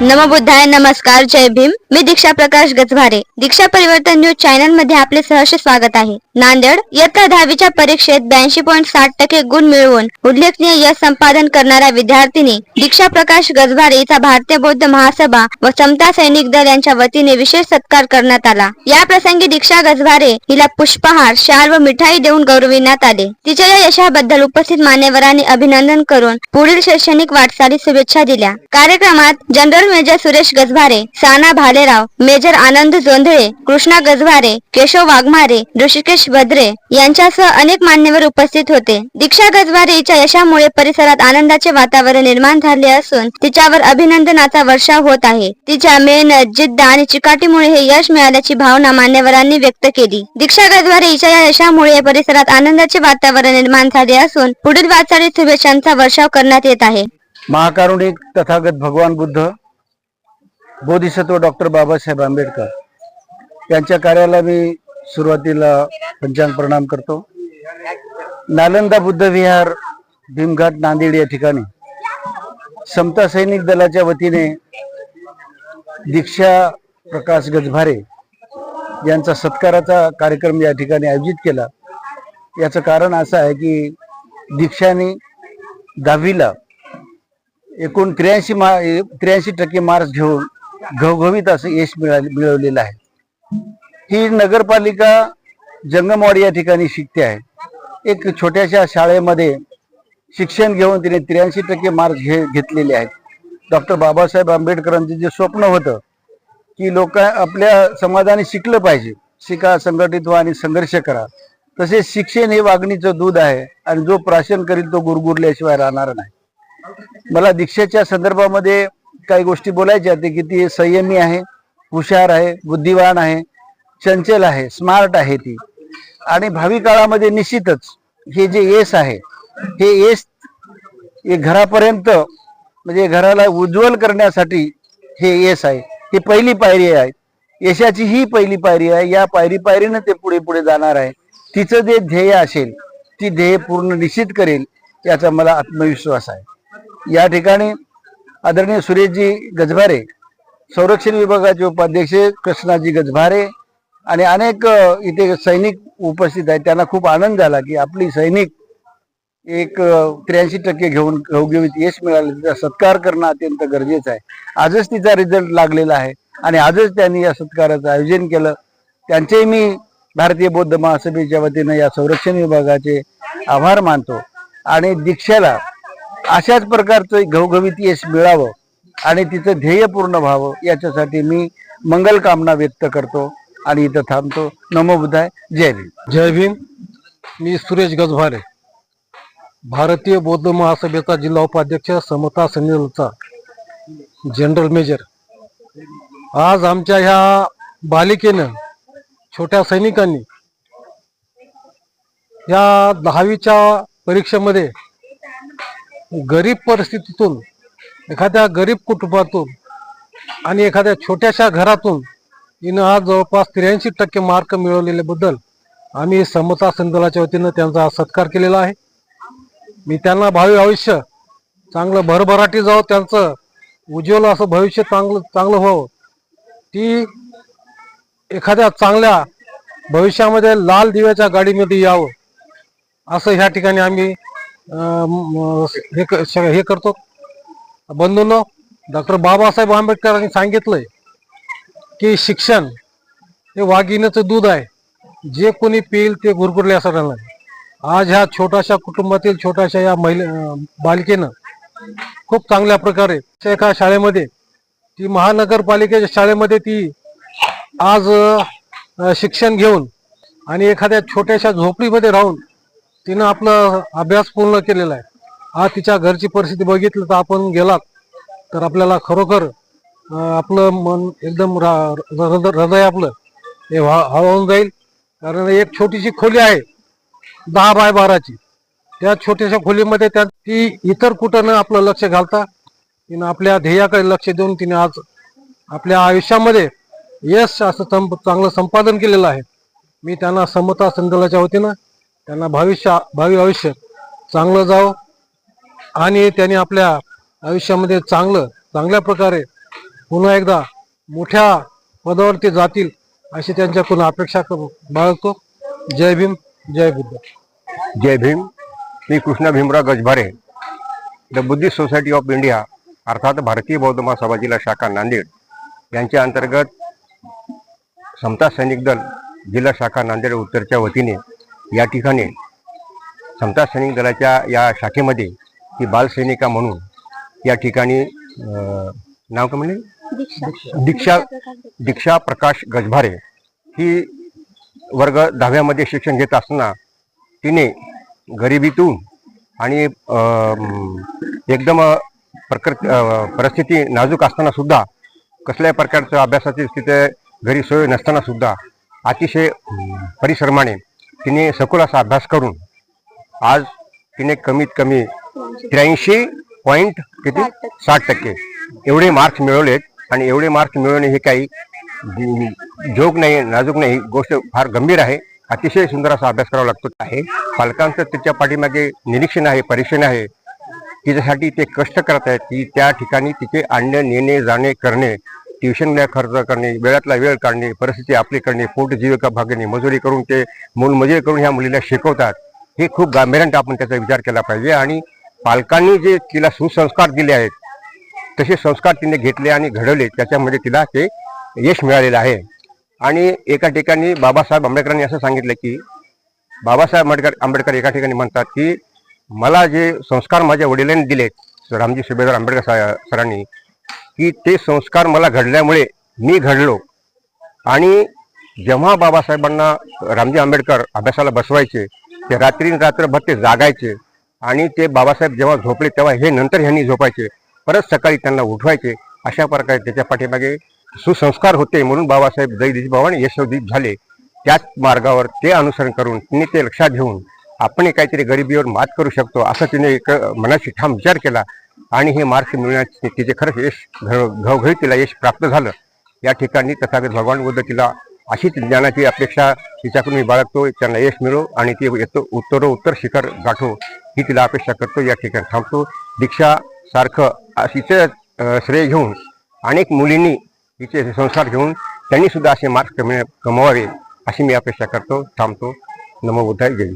नमो बुद्धाय. नमस्कार. जय भीम. मी दीक्षा प्रकाश गजभारे. दीक्षा परिवर्तन news channel मध्ये आपले सहर्ष स्वागत आहे. नांदेड इयत्ता 10वीच्या परीक्षेत 82.60% गुण मिळवून उल्लेखनीय यश संपादन करणाऱ्या विद्यार्थिनी दीक्षा प्रकाश गजभारे हिचा भारतीय बौद्ध महासभा व समता सैनिक दल यांच्या वतीने विशेष सत्कार करण्यात आला. या प्रसंगी दीक्षा गजभारे हिला पुष्पहार, शाल व मिठाई देऊन गौरविण्यात आले. तिच्या या यशाबद्दल उपस्थित मान्यवरांनी अभिनंदन करून पुढील शैक्षणिक वाटचालीस शुभेच्छा दिल्या. कार्यक्रमात जनरल मेजर सुरेश गजभारे, साना भालेराव, मेजर आनंद जोंधळे, कृष्णा गजभारे, केशव वाघमारे, ऋषिकेश भद्रे यांच्यासह अनेक मान्यवर उपस्थित होते. दीक्षा गजभारे हिच्या यशामुळे परिसरात आनंदाचे वातावरण निर्माण झाले असून तिच्यावर अभिनंदनाचा वर्षाव होत आहे. तिच्या मेहनत, जिद्द आणि चिकाटीमुळे हे यश मिळाल्याची भावना मान्यवरांनी व्यक्त केली. दीक्षा गजभारे हिच्या या यशामुळे परिसरात आनंदाचे वातावरण निर्माण झाले असून पुढील वाटचालीत शुभेच्छांचा वर्षाव करण्यात येत आहे. महाकारुणिक तथागत भगवान बुद्ध, बोधिसत्व डॉक्टर बाबासाहेब आंबेडकर यांच्या कार्याला मी सुरुवातीला पंचांग प्रणाम करतो. नालंदा बुद्ध विहार, भीमघाट, नांदेड या ठिकाणी समता सैनिक दलाच्या वतीने दीक्षा प्रकाश गजभारे यांचा सत्काराचा कार्यक्रम या ठिकाणी आयोजित केला. याचं कारण असं आहे की दीक्षाने 10वीला एकूण 83% मार्क्स घेऊन घवघवीत असं यश मिळवलेलं आहे. ही नगरपालिका जंगमवाडी या ठिकाणी शिकते आहे. एक छोट्याशा शाळेमध्ये शिक्षण घेऊन तिने 83% मार्क्स घेतलेले आहेत. डॉक्टर बाबासाहेब आंबेडकरांचे जे स्वप्न होतं की लोक आपल्या समाजाने शिकलं पाहिजे, शिका, संघटित व्हा आणि संघर्ष करा, तसेच शिक्षण हे वागणीचं दूध आहे आणि जो प्राशन करील तो गुरगुरल्याशिवाय राहणार नाही. मला दीक्षेच्या संदर्भामध्ये काही गोष्टी बोलायच्या होत्या की ती संयमी आहे, हुशार आहे, बुद्धिवान आहे, चंचल आहे, स्मार्ट आहे ती. आणि भावी काळामध्ये निश्चितच हे जे यश आहे हे यश हे घरापर्यंत म्हणजे घराला उज्ज्वल करण्यासाठी हे यश आहे. ही पहिली पायरी आहे. यशाची ही पहिली पायरी आहे. या पायरीनं ते पुढे पुढे जाणार आहे. तिचं जे ध्येय असेल ती ध्येय पूर्ण निश्चित करेल याचा मला आत्मविश्वास आहे. या ठिकाणी आदरणीय सुरेशजी गजभारे, संरक्षण विभागाचे उपाध्यक्ष कृष्णाजी गजभारे आणि अनेक इथे सैनिक उपस्थित आहेत. त्यांना खूप आनंद झाला की आपली सैनिक एक 83% घेऊन घवघवीत यश मिळाले. तिचा सत्कार करणं अत्यंत गरजेचं आहे. आजच तिचा रिझल्ट लागलेला आहे आणि आजच त्यांनी या सत्काराचं आयोजन केलं. त्यांचे मी भारतीय बौद्ध महासभेच्या वतीनं या संरक्षण विभागाचे आभार मानतो आणि दीक्षाला अशाच प्रकारचं घवघवीत यश मिळावं आणि तिचं ध्येय पूर्ण व्हावं याच्यासाठी मी मंगल कामना व्यक्त करतो आणि इथं थांबतो. नमो बुद्धाय. जय भीम. जय भीम. मी सुरेश गजभारे, भारतीय बौद्ध महासभेचा जिल्हा उपाध्यक्ष, समता सैनिकचा जनरल मेजर. आज आमच्या ह्या बालिकेनं, छोट्या सैनिकांनी या 10वीच्या परीक्षेमध्ये गरीब परिस्थितीतून, एखाद्या गरीब कुटुंबातून आणि एखाद्या छोट्याशा घरातून हिनं आज जवळपास 83% मार्क मिळवलेल्याबद्दल आम्ही समता संदलाच्या वतीनं त्यांचा सत्कार केलेला आहे. मी त्यांना भावी आयुष्य चांगलं भरभराटी जावं, त्यांचं उज्ज्वल असं भविष्य चांगलं व्हावं, ती एखाद्या चांगल्या भविष्यामध्ये लाल दिव्याच्या गाडीमध्ये यावं असं ह्या ठिकाणी आम्ही हे करतो. बंधूंनो, डॉक्टर बाबासाहेब आंबेडकरांनी सांगितलंय की शिक्षण हे वाघिणीचं दूध आहे, जे कोणी पिईल ते गुरगुरल्यास राहणार. आज ह्या छोट्याशा कुटुंबातील छोट्याशा या बालिकेनं खूप चांगल्या प्रकारे एका शाळेमध्ये, ती महानगरपालिकेच्या शाळेमध्ये ती आज शिक्षण घेऊन आणि एखाद्या छोट्याशा झोपडीमध्ये राहून तिनं आपला अभ्यास पूर्ण केलेला आहे. आज तिच्या घरची परिस्थिती बघितलं तर आपण गेलात तर आपल्याला खरोखर आपलं मन एकदम हृदय आपलं हे हळून जाईल. कारण एक छोटीशी खोली आहे 10 बाय 12ची. त्या छोट्याशा खोलीमध्ये ती इतर कुठं न आपलं लक्ष घालता तिनं आपल्या ध्येयाकडे लक्ष देऊन तिने आज आपल्या आयुष्यामध्ये यश असं चांगलं संपादन केलेलं आहे. मी त्यांना समता संदलाच्या वतीनं त्यांना भावी आयुष्य चांगलं जावं आणि त्यांनी आपल्या आयुष्यामध्ये चांगल्या प्रकारे पुन्हा एकदा मोठ्या पदावरती जातील अशी त्यांच्याकडून अपेक्षा बाळगतो. जय भीम, जय बुद्ध. जय भीम. मी Krishna Bhimrao Gajbhare, the Buddhist society of India अर्थात भारतीय बौद्ध महासभा जिल्हा शाखा नांदेड यांच्या अंतर्गत समता सैनिक दल जिल्हा शाखा नांदेड उत्तरच्या वतीने या ठिकाणी समता सैनिक दलाच्या या शाखेमध्ये ही बालसैनिका म्हणून या ठिकाणी नाव काय म्हणले दीक्षा प्रकाश गजभारे ही वर्ग 10व्यामध्ये शिक्षण घेत असताना तिने गरिबीतून आणि एकदम परिस्थिती नाजूक असताना सुद्धा कसल्याही प्रकारचं अभ्यासाची स्थिती घरी सोय नसताना सुद्धा अतिशय परिश्रमाने तिने सखोल असा अभ्यास करून आज तिने कमीत कमी 83.60% एवढे मार्क्स मिळवलेत. आणि एवढे मार्क्स मिळवणे हे काही जोक नाही, नाजूक नाही, गोष्ट फार गंभीर आहे. अतिशय सुंदर असा अभ्यास करावा लागतो आहे. पालकांचं त्याच्या पाठीमागे निरीक्षण आहे, परीक्षण आहे. तिच्यासाठी ते कष्ट करत आहेत की त्या ठिकाणी तिचे आणणे नेणे जाणे करणे, ट्युशनला खर्च करणे, वेळातला वेळ काढणे, परिस्थिती आपली करणे, पोट जीविका भागणे, मजुरी करून ते मोलमजुरी करून ह्या मुलीला शिकवतात. हे खूप गांभीर्याने आपण त्याचा विचार केला पाहिजे. आणि पालकांनी जे तिला सुसंस्कार दिले आहेत तसे संस्कार तिने घेतले आणि घडवले, त्याच्यामध्ये तिला ते यश मिळालेलं आहे. आणि एका ठिकाणी बाबासाहेब आंबेडकरांनी असं सांगितलं की बाबासाहेब आंबेडकर एका ठिकाणी म्हणतात की मला जे संस्कार माझ्या वडिलांनी दिलेत रामजी सुभेदार आंबेडकर सरांनी, की ते संस्कार मला घडल्यामुळे मी घडलो. आणि जेव्हा बाबासाहेबांना रामजी आंबेडकर अभ्यासाला बसवायचे ते रात्रभर ते जागायचे आणि ते बाबासाहेब जेव्हा झोपले तेव्हा हे नंतर ह्यांनी झोपायचे, परत सकाळी त्यांना उठवायचे. अशा प्रकारे त्याच्या पाठीमागे सुसंस्कार होते. म्हणून बाबासाहेब जयदीप भाऊ आणि यशोदीप झाले. त्याच मार्गावर ते अनुसरण करून तिने ते लक्षात घेऊन आपण काहीतरी गरिबीवर मात करू शकतो असं तिने एक मनाशी ठाम विचार केला. आणि हे मार्क्स मिळवण्याचे तिचे खरंच यश घवघवीत तिला यश प्राप्त झालं. या ठिकाणी तथागत भगवान बुद्ध तिला अशीच ज्ञानाची अपेक्षा तिच्याकडून मी बाळगतो. त्यांना यश मिळो आणि ते उत्तर शिखर गाठो ही तिला अपेक्षा करतो. या ठिकाणी थांबतो. दीक्षा सारखं हिचे श्रेय घेऊन अनेक मुलींनी हिचे संस्कार घेऊन त्यांनी सुद्धा असे मार्क्स कमवावे अशी मी अपेक्षा करतो. थांबतो. नमो बुद्धाय. जय.